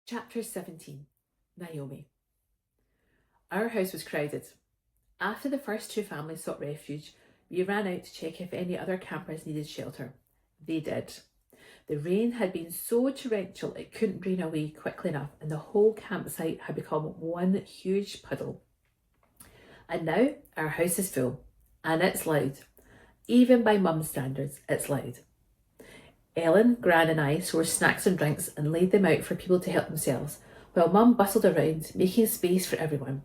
Chapter 17. Naomi. Our house was crowded. After the first two families sought refuge, we ran out to check if any other campers needed shelter. They did. The rain had been so torrential it couldn't rain away quickly enough, and the whole campsite had become one huge puddle. And now our house is full, and it's loud. Even by Mum's standards, it's loud. Ellen, Gran and I sourced snacks and drinks and laid them out for people to help themselves, while Mum bustled around, making space for everyone.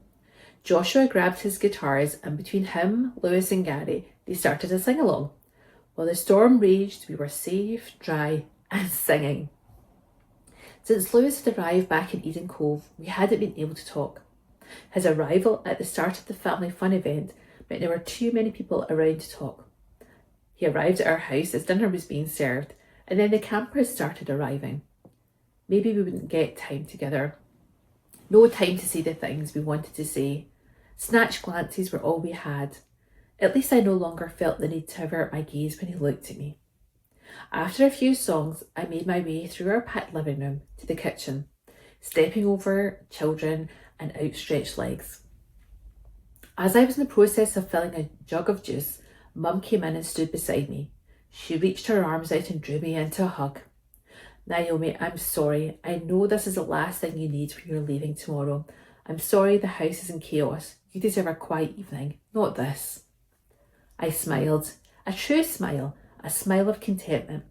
Joshua grabbed his guitars, and between him, Lewis and Gary, they started a sing-along. While the storm raged, we were safe, dry and singing. Since Lewis had arrived back in Eden Cove, we hadn't been able to talk. His arrival at the start of the family fun event meant there were too many people around to talk. He arrived at our house as dinner was being served, and then the campers started arriving. Maybe we wouldn't get time together. No time to say the things we wanted to say. Snatched glances were all we had. At least I no longer felt the need to avert my gaze when he looked at me. After a few songs, I made my way through our packed living room to the kitchen, stepping over children and outstretched legs. As I was in the process of filling a jug of juice, Mum came in and stood beside me. She reached her arms out and drew me into a hug. Naomi, I'm sorry. I know this is the last thing you need when you're leaving tomorrow. I'm sorry the house is in chaos. You deserve a quiet evening, not this. I smiled, a true smile, a smile of contentment.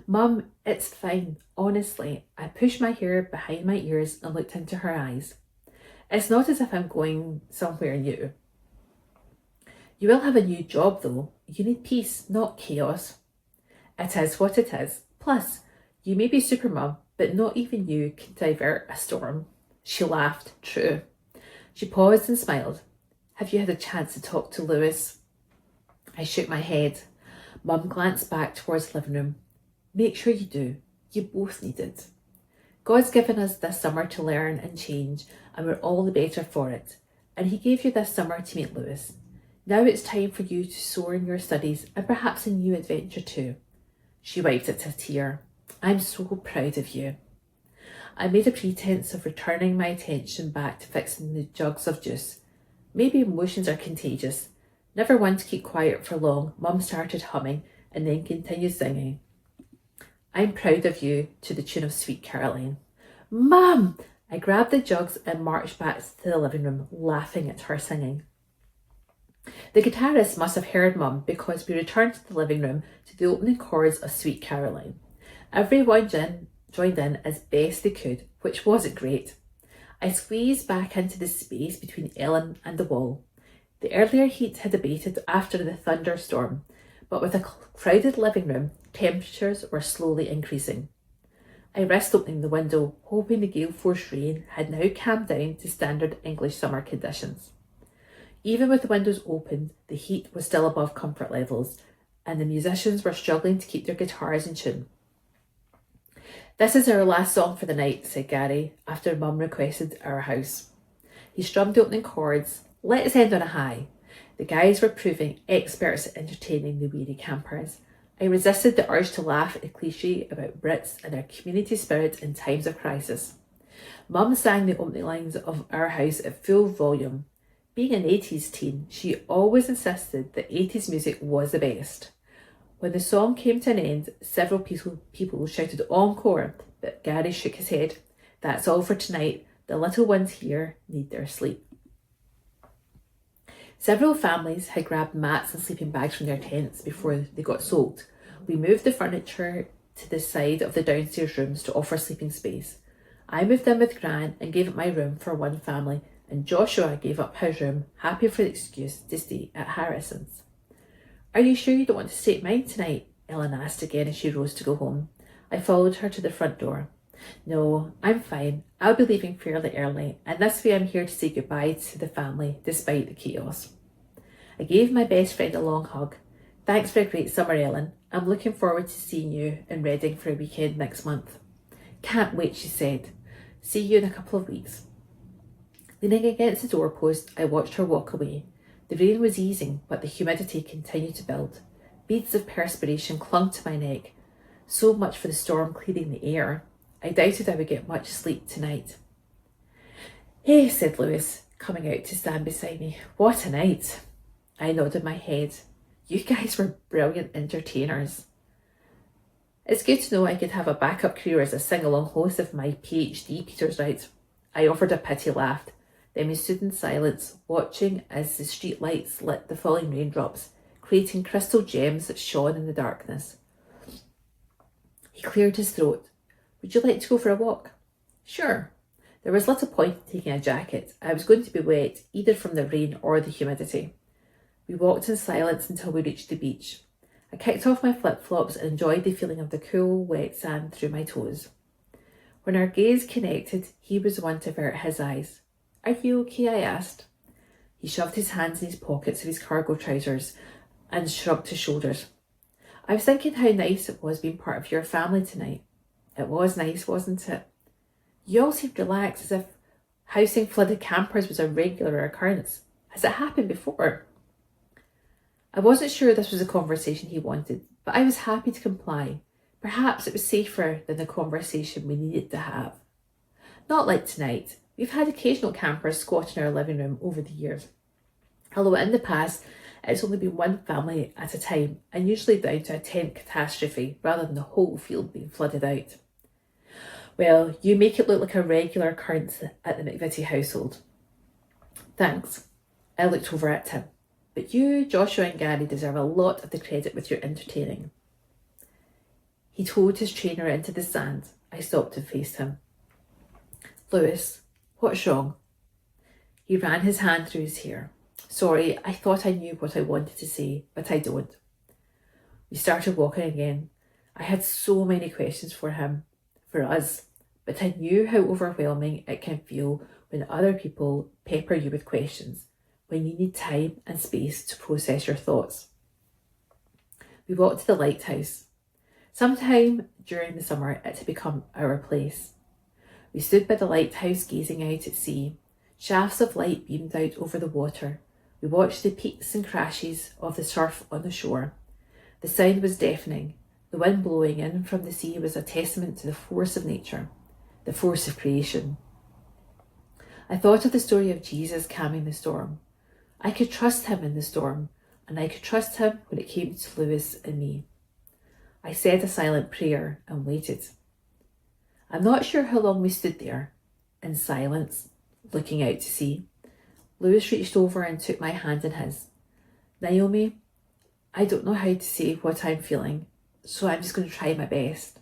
Mum, it's fine, honestly. I pushed my hair behind my ears and looked into her eyes. It's not as if I'm going somewhere new. You will have a new job though. You need peace, not chaos. It is what it is. Plus, you may be super mum, but not even you can divert a storm. She laughed. True. She paused and smiled. Have you had a chance to talk to Lewis? I shook my head. Mum glanced back towards the living room. Make sure you do. You both need it. God's given us this summer to learn and change, and we're all the better for it. And he gave you this summer to meet Lewis. Now it's time for you to soar in your studies and perhaps a new adventure too. She wiped at a tear. I'm so proud of you. I made a pretense of returning my attention back to fixing the jugs of juice. Maybe emotions are contagious. Never one to keep quiet for long, Mum started humming and then continued singing. I'm proud of you to the tune of Sweet Caroline. Mum! I grabbed the jugs and marched back to the living room, laughing at her singing. The guitarist must have heard Mum because we returned to the living room to the opening chords of Sweet Caroline. Everyone joined in as best they could, which wasn't great. I squeezed back into the space between Ellen and the wall. The earlier heat had abated after the thunderstorm, but with a crowded living room, temperatures were slowly increasing. I risked opening the window, hoping the gale force rain had now calmed down to standard English summer conditions. Even with the windows opened, the heat was still above comfort levels, and the musicians were struggling to keep their guitars in tune. This is our last song for the night, said Gary, after Mum requested our house. He strummed the opening chords. Let's end on a high. The guys were proving experts at entertaining the weary campers. I resisted the urge to laugh at the cliche about Brits and their community spirit in times of crisis. Mum sang the opening lines of Our House at full volume. Being an 80s teen, she always insisted that 80s music was the best. When the song came to an end, several people shouted encore, but Gary shook his head. That's all for tonight. The little ones here need their sleep. Several families had grabbed mats and sleeping bags from their tents before they got soaked. We moved the furniture to the side of the downstairs rooms to offer sleeping space. I moved in with Gran and gave up my room for one family, and Joshua gave up his room, happy for the excuse to stay at Harrison's. Are you sure you don't want to stay at mine tonight? Ellen asked again as she rose to go home. I followed her to the front door. No, I'm fine. I'll be leaving fairly early, and this way I'm here to say goodbye to the family despite the chaos. I gave my best friend a long hug. Thanks for a great summer, Ellen. I'm looking forward to seeing you in Reading for a weekend next month. Can't wait, she said. See you in a couple of weeks. Leaning against the doorpost, I watched her walk away. The rain was easing, but the humidity continued to build. Beads of perspiration clung to my neck. So much for the storm clearing the air. I doubted I would get much sleep tonight. Hey, said Lewis, coming out to stand beside me. What a night. I nodded my head. You guys were brilliant entertainers. It's good to know I could have a backup career as a sing-along host if my PhD peters out. I offered a pity laugh. Then we stood in silence, watching as the street lights lit the falling raindrops, creating crystal gems that shone in the darkness. He cleared his throat. Would you like to go for a walk? Sure. There was little point in taking a jacket. I was going to be wet either from the rain or the humidity. We walked in silence until we reached the beach. I kicked off my flip-flops and enjoyed the feeling of the cool, wet sand through my toes. When our gaze connected, he was the one to avert his eyes. Are you okay? I asked. He shoved his hands in his pockets of his cargo trousers and shrugged his shoulders. I was thinking how nice it was being part of your family tonight. It was nice, wasn't it? You all seemed relaxed, as if housing flooded campers was a regular occurrence. Has it happened before? I wasn't sure this was a conversation he wanted, but I was happy to comply. Perhaps it was safer than the conversation we needed to have. Not like tonight. We've had occasional campers squat in our living room over the years. Although in the past, it's only been one family at a time, and usually down to a tent catastrophe rather than the whole field being flooded out. Well, you make it look like a regular occurrence at the McVitty household. Thanks. I looked over at him. But you, Joshua and Gary deserve a lot of the credit with your entertaining. He towed his trainer into the sand. I stopped and faced him. Lewis, what's wrong? He ran his hand through his hair. Sorry, I thought I knew what I wanted to say, but I don't. We started walking again. I had so many questions for him, for us, but I knew how overwhelming it can feel when other people pepper you with questions, when you need time and space to process your thoughts. We walked to the lighthouse. Sometime during the summer, it had become our place. We stood by the lighthouse gazing out at sea. Shafts of light beamed out over the water. We watched the peaks and crashes of the surf on the shore. The sound was deafening. The wind blowing in from the sea was a testament to the force of nature, the force of creation. I thought of the story of Jesus calming the storm. I could trust him in the storm, and I could trust him when it came to Lewis and me. I said a silent prayer and waited. I'm not sure how long we stood there, in silence, looking out to sea. Lewis reached over and took my hand in his. Naomi, I don't know how to say what I'm feeling, so I'm just going to try my best.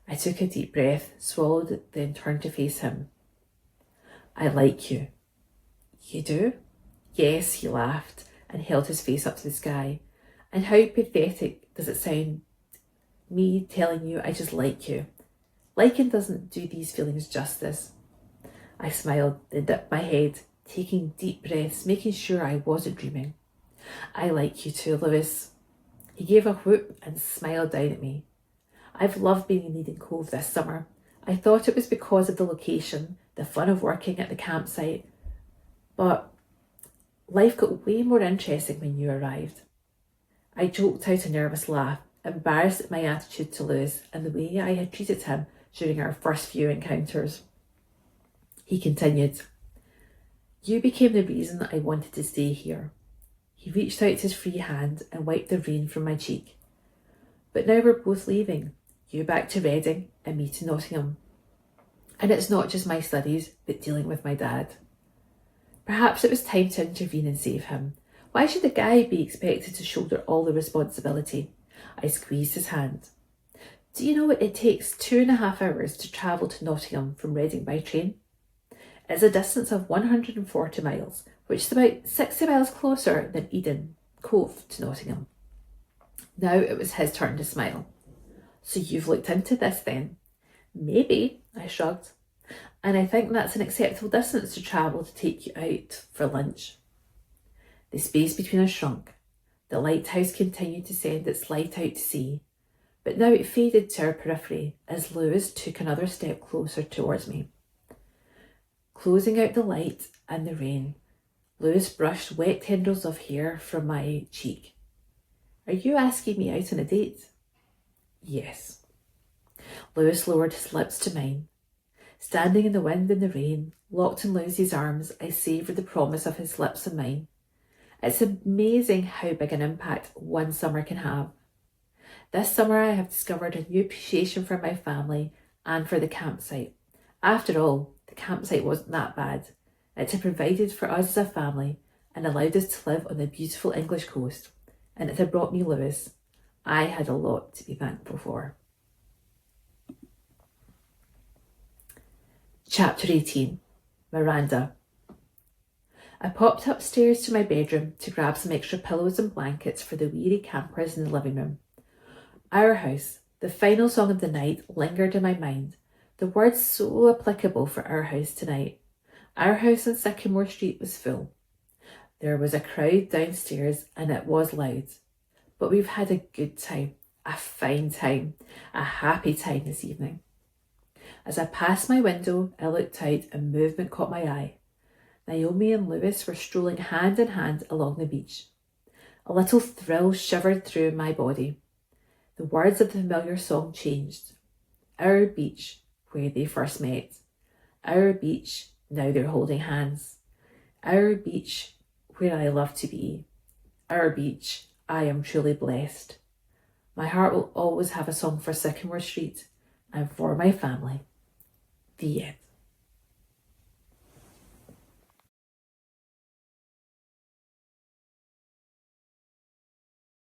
I took a deep breath, swallowed, then turned to face him. I like you. You do? Yes, he laughed and held his face up to the sky. And how pathetic does it sound, me telling you I just like you? Liking doesn't do these feelings justice. I smiled, then dipped my head, taking deep breaths, making sure I wasn't dreaming. I like you too, Lewis. He gave a whoop and smiled down at me. I've loved being in Eden Cove this summer. I thought it was because of the location, the fun of working at the campsite, but life got way more interesting when you arrived. I joked out a nervous laugh, embarrassed at my attitude to Lewis and the way I had treated him during our first few encounters. He continued, You became the reason I wanted to stay here. He reached out his free hand and wiped the rain from my cheek. But now we're both leaving, you back to Reading and me to Nottingham. And it's not just my studies, but dealing with my dad. Perhaps it was time to intervene and save him. Why should a guy be expected to shoulder all the responsibility? I squeezed his hand. Do you know it takes 2.5 hours to travel to Nottingham from Reading by train? It's a distance of 140 miles, which is about 60 miles closer than Eden Cove to Nottingham. Now it was his turn to smile. So you've looked into this then? Maybe, I shrugged. And I think that's an acceptable distance to travel to take you out for lunch. The space between us shrunk. The lighthouse continued to send its light out to sea, but now it faded to our periphery as Lewis took another step closer towards me. Closing out the light and the rain, Lewis brushed wet tendrils of hair from my cheek. Are you asking me out on a date? Yes. Lewis lowered his lips to mine. Standing in the wind and the rain, locked in Lewis's arms, I savoured the promise of his lips and mine. It's amazing how big an impact one summer can have. This summer I have discovered a new appreciation for my family and for the campsite. After all, the campsite wasn't that bad. It had provided for us as a family and allowed us to live on the beautiful English coast, and it had brought me Lewis. I had a lot to be thankful for. Chapter 18. Miranda. I popped upstairs to my bedroom to grab some extra pillows and blankets for the weary campers in the living room. Our House, the final song of the night, lingered in my mind, the words so applicable for our house tonight. Our house on Sycamore Street was full. There was a crowd downstairs and it was loud. But we've had a good time, a fine time, a happy time this evening. As I passed my window, I looked out and movement caught my eye. Naomi and Lewis were strolling hand in hand along the beach. A little thrill shivered through my body. The words of the familiar song changed. Our beach, where they first met. Our beach, now they're holding hands. Our beach, where I love to be. Our beach, I am truly blessed. My heart will always have a song for Sycamore Street and for my family. The end.